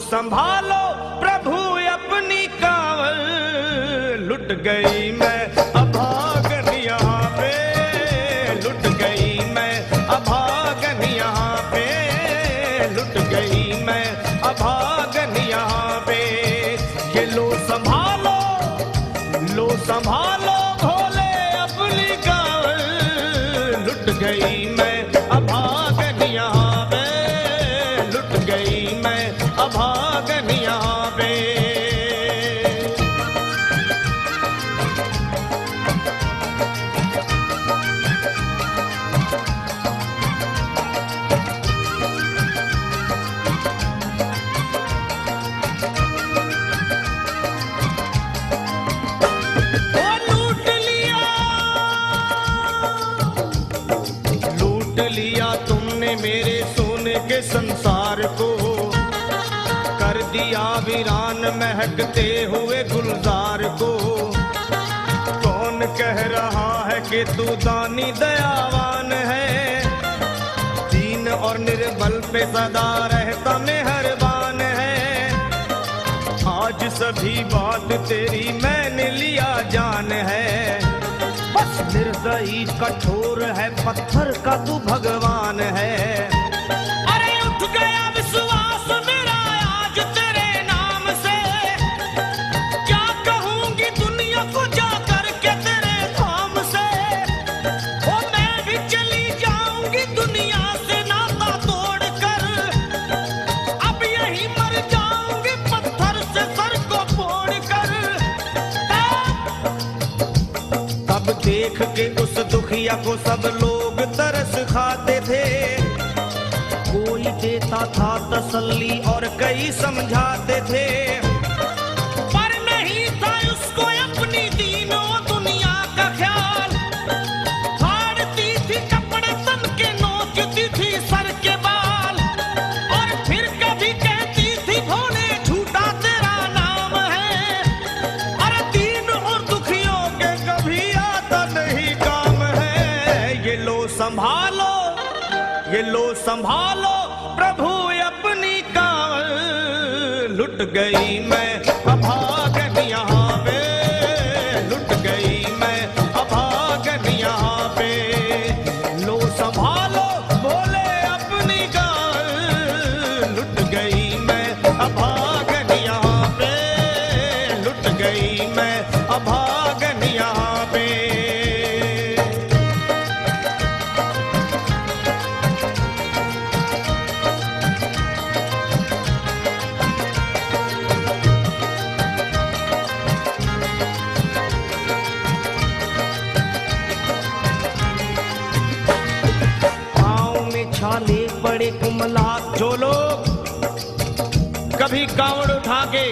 संभालो प्रभु अपनी कावल, लुट गई मैं अभागन यहाँ पे, लुट गई मैं अभागन यहाँ पे, लुट गई मैं अभागन यहाँ पे। ये लो संभालो भोले अपनी कावल, लुट गई मैं अभागन यहाँ पे, लुट गई मैं अभागन यहाँ पे। तुमने मेरे सोने के संसार को, कर दिया वीरान महकते हुए गुलजार को। कौन कह रहा है कि तू दानी दयावान है, दीन और निर्बल पे सदा रहता मेहरबान है। आज सभी बात तेरी मैंने लिया जान है, बस निर्दयी कठोर है पत्थर का तू भगवान है। अरे उठ गया विश्वास मेरा आज तेरे नाम से, क्या कहूंगी दुनिया को जा करके तेरे धाम से। ओ मैं भी चली जाऊंगी दुनिया से नाता तोड़ कर, अब यही मर जाऊंगी पत्थर से सर को फोड़ कर। तब देख के उस दुखिया को सब लोग तरस खाते थे, कोई देता था तसल्ली और कई समझाते थे, पर नहीं था उसको अपनी दीनों दुनिया का ख्याल। फाड़ती थी कपड़े तन के, नोचती थी सर के बाल, और फिर कभी कहती थी भोले झूठा तेरा नाम है। अरे दीन और दुखियों के कभी आता नहीं काम है। ये लो संभालो प्रभु अपनी कावल, लुट गई मैं अभागन यहाँ पे, लुट गई मैं अभागन यहाँ पे। लो संभालो भोले अपनी कावल, लुट गई मैं अभागन यहाँ पे, लुट गई मैं अभागन यहाँ पे। छाले बड़े कुमलात जो लोग कभी कांवड़ उठा के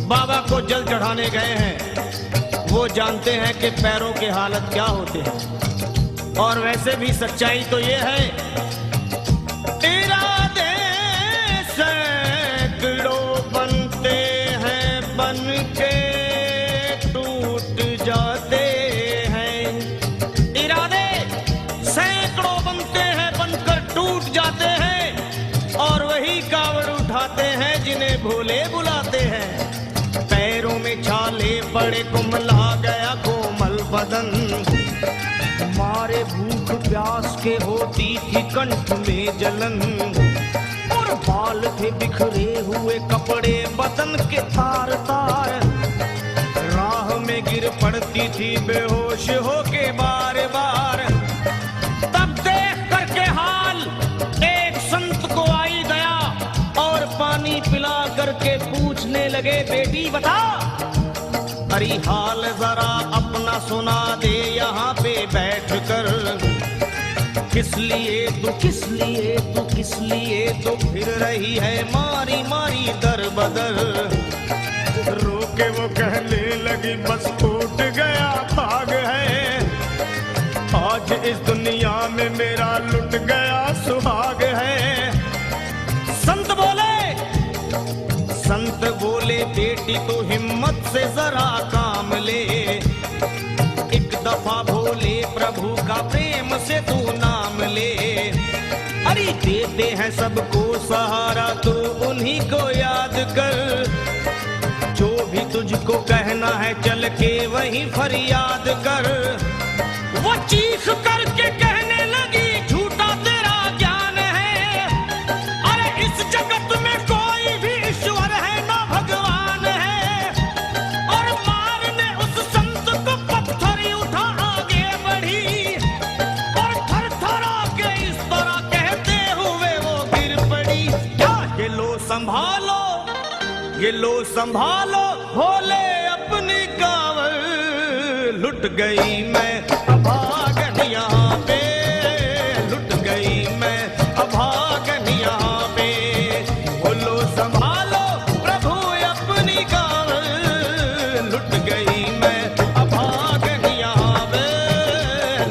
बाबा को जल चढ़ाने गए हैं, वो जानते हैं कि पैरों के हालत क्या होते हैं। और वैसे भी सच्चाई तो ये है, इरादे सैकड़ों बनते हैं बन के टूट जाते हैं। इरादे सैकड़ों बनते हैं बनकर टूट जाते हैं, और वही कावड़ उठाते हैं जिन्हें भोले बुलाते हैं। पैरों में छाले पड़े कुमला गया कोमल बदन, मारे भूख प्यास के होती थी कंठ में जलन, और बाल थे बिखरे हुए कपड़े बदन के तार तार, राह में गिर पड़ती थी बेहोश होके बार बार। तब देख करके हाल एक संत को आई दया, और पानी पिला करके पूछने लगे बेटी बता, अरे हाल जरा अपना सुना दे यहाँ पे बैठ कर। किस लिए तू फिर रही है मारी मारी दर बदर। रोके वो कहने लगी बस टूट गया भाग है, आज इस दुनिया में मेरा लुट गया सुहाग है। संत बोले बेटी तो हिम्मत से जरा काम ले, एक दफा भोले प्रभु का प्रेम से तू नाम ले। अरे अरे देते हैं सबको सहारा तो उन्हीं को याद कर, जो भी तुझको कहना है चल के वहीं फरियाद कर। वो चीख करके कहने लगी झूठा तेरा ज्ञान है, अरे इस जगत में कोई भी ईश्वर है ना भगवान है। और मारने उस संत को पत्थर ही उठा आगे बढ़ी, और थर थरा के इस तरह कहते हुए वो गिर पड़ी। क्या ये लो संभालो, ये लो संभालो, भोले अपनी कांवर, लुट गई मैं अभागन यहाँ पे, लुट गई मैं अभागन यहाँ पे। बोलो संभालो प्रभु अपनी कांवर, लुट गई मैं अभागन यहाँ पे,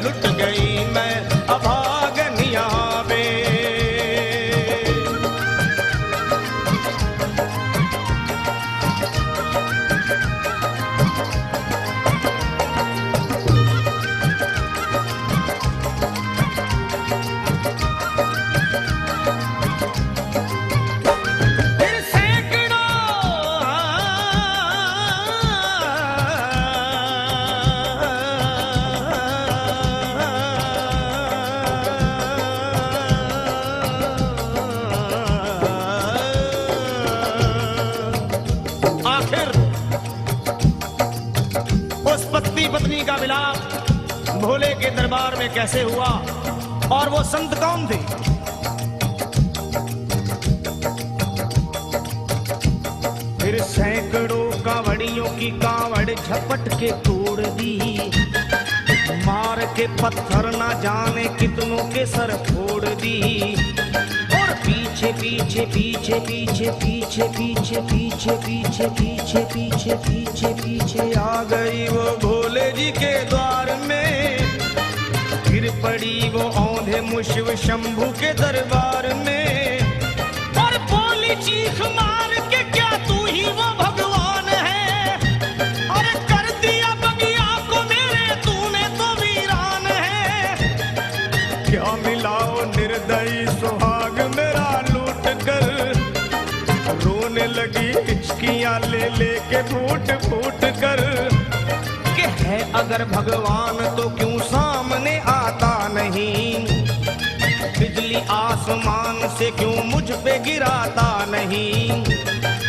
लुट गई मैं अभागन यहाँ पे। पत्नी का विलाप भोले के दरबार में कैसे हुआ और वो संत कौन थे? फिर सैकड़ों कांवड़ियों की कांवड़ झपट के तोड़ दी, मार के पत्थर ना जाने कितनों के सर फोड़ दी। और पीछे पीछे पीछे पीछे पीछे पीछे पीछे पीछे पीछे पीछे पीछे पीछे आ गई वो भोले जी के द्वार में। फिर पड़ी वो औंधे मुशिव शंभू के दरबार में, और बोली चीख मार के क्या तू ही वो भगवान है? अरे कर दिया बगिया को मेरे तूने तो वीरान है। क्या मिलाओ निर्दयी सुहाग मेरा लूट कर, रोने लगी हिचकियां ले लेके फूट फूट कर। कि है अगर भगवान तो क्यों सामने आता नहीं, बिजली आसमान से क्यों मुझ पे गिराता नहीं।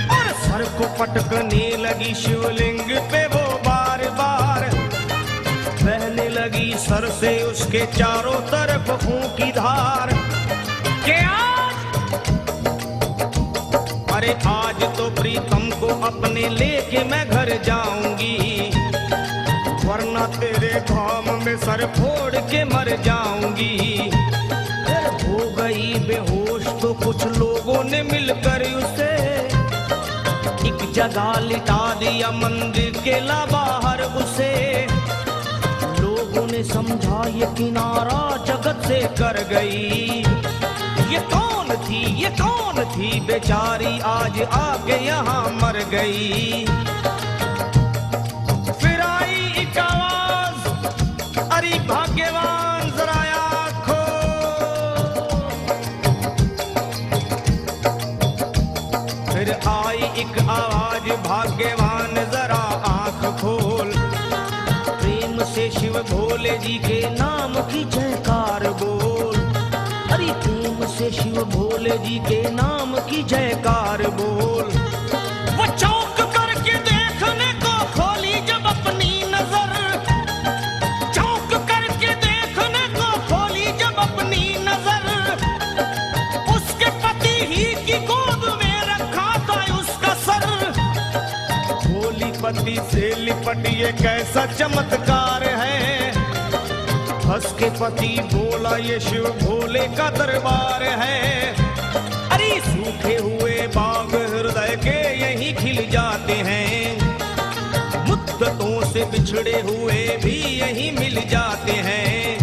और सर को पटकने लगी शिवलिंग पे वो बार बार, बहने लगी सर से उसके चारों तरफ खून की धार। के अरे आज तो प्रीतम को अपने लेके मैं घर जाऊंगी, वरना तेरे धाम में सर फोड़ के मर जाऊंगी। हो गई बेहोश तो कुछ लोगों ने मिलकर उसे एक जगह लिटा दिया मंदिर के ला बाहर उसे। लोगों ने समझा ये किनारा जगत से कर गई। ये कौन थी, ये कौन थी बेचारी आज आके यहाँ मर गई। फिर आई एक आवाज, अरे भाग्यवान जरा आँखो। फिर आई एक आवाज, भाग्यवान जरा आँख खोल। प्रेम से शिव भोले जी के नाम की जयकार बोल। अरे प्रेम से शिव भोले जी के नाम की जयकार बोल। वो चौंक करके देखने को खोली जब अपनी नजर, चौंक करके देखने को खोली जब अपनी नजर। उसके पति ही की गोद में रखा था उसका सर। भोली पति से लिपट ये कैसा चमत्कार है। हंस के पति बोला ये शिव भोले का दरबार है। अरे सूखे हुए बाग हृदय के यहीं खिल जाते हैं, मुद्दतों से बिछड़े हुए भी यहीं मिल जाते हैं।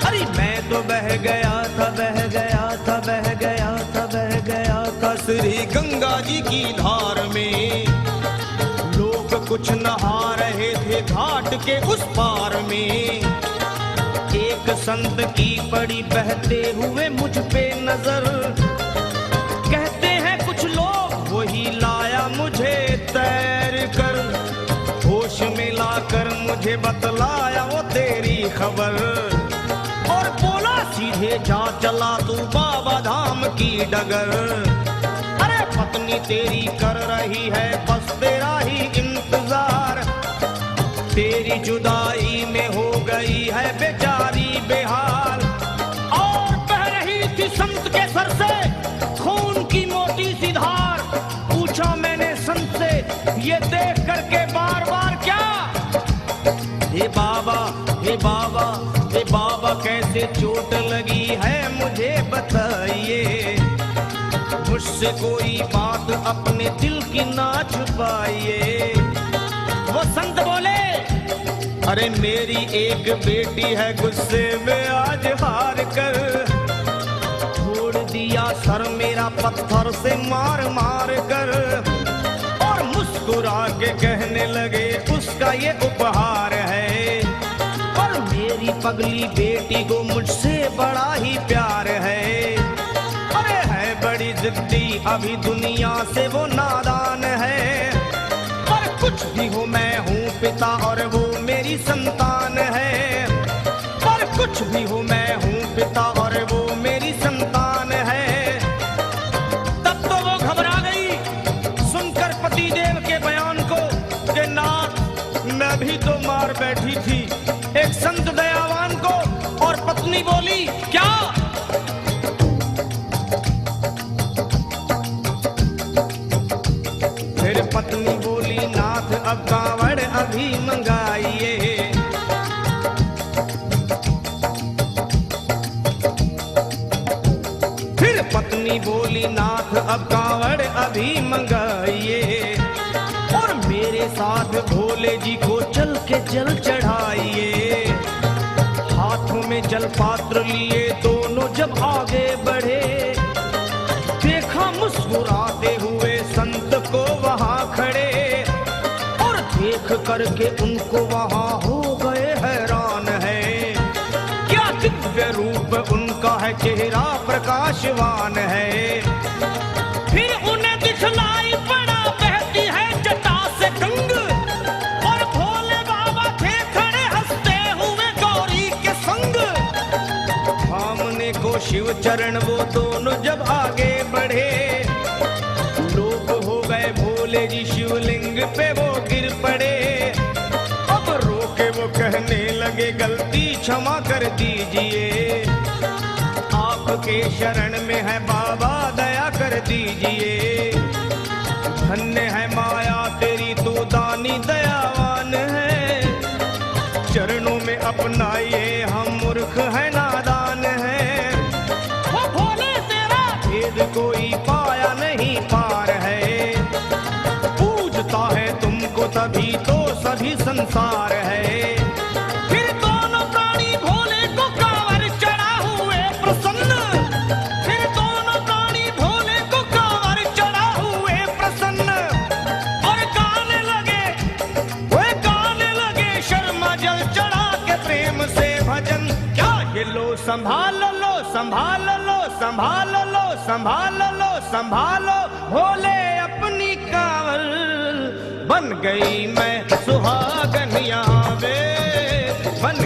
अरे मैं तो बह गया था, बह गया था, बह गया था, बह गया था श्री गंगा जी की धार में। लोग कुछ नहा रहे थे घाट के उस पार में। एक संत की पड़ी बहते हुए मुझ पे नजर। कहते हैं कुछ लोग वही लाया मुझे तैर कर, होश में लाकर मुझे बतलाया वो तेरी खबर। और बोला सीधे जा चला तू बाबा धाम की डगर। अरे पत्नी तेरी कर रही है बस तेरा ही इंतजार, तेरी जुदाई में हो गई है बेचारी बेहाल। और बह रही थी संत के सर से खून की मोटी सी धार। पूछा मैंने संत से ये देख करके बार बार क्या, हे बाबा हे बाबा हे बाबा कैसे चोट लगी है मुझे बताइए। मुझसे कोई बात अपने दिल की ना छुपाइए। वो संत बोले अरे मेरी एक बेटी है गुस्से में आज हार कर, छोड़ दिया सर मेरा पत्थर से मार मार कर। और मुस्कुरा के कहने लगे उसका ये उपहार है, और मेरी पगली बेटी को मुझसे बड़ा ही प्यार है। अरे है बड़ी जिद्दी अभी दुनिया से वो नादान है, पर कुछ भी हो मैं हूँ पिता और वो मेरी संतान है। पर कुछ भी हो मैं हूँ पिता और वो मेरी संतान है। तब तो वो घबरा गई सुनकर पतिदेव के बयान को कि नाथ मैं भी तो मार बैठी थी एक संत दयावान को। और पत्नी बोली क्या, फिर पत्नी बोली नाथ अब कावड़ अभी मंगाइए। फिर पत्नी बोली नाथ अब कावड़ अभी मंगाइए, और मेरे साथ भोले जी को चल के जल चढ़ाइए। हाथों में जल पात्र लिए दोनों जब आगे बढ़े, देखा मुस्कुराते हुए संत को वहां खड़े। और देख करके उनको वहां हो गए हैरान है, क्या दिव्य रूप उनका है चेहरा प्रकाशवान है। फिर उन्हें दिखलाई पड़ा बहती है जटा से गंग, और भोले बाबा थे खड़े हंसते हुए गौरी के संग। सामने को शिव चरण वो दोनों जब आगे बढ़े, लोग हो गए भोले जी शिवलिंग पे वो गिर पड़े। अब रोके वो कहने लगे गलती क्षमा कर दीजिए, आपके शरण में है बाबा दया कर दीजिए। धन्य है माया तेरी तू दानी दयावान है, चरणों में अपनाइए हम मूर्ख है नादान है। वो भोले तेरा भेद कोई पाया नहीं पार है, पूजता है तुमको तभी तो सभी संसार है। फिर दोनों प्राणी भोले को कांवर चढ़ा हुए प्रसन्न, फिर दोनों प्राणी भोले को कांवर चढ़ा हुए प्रसन्न। और गाने लगे शर्मा जल चढ़ा के प्रेम से भजन। क्या ये लो संभाल लो संभाल लो संभाल लो संभाल लो संभालो, भोले अपनी कांवर बन गई मैं सुहागन यहाँ वे बन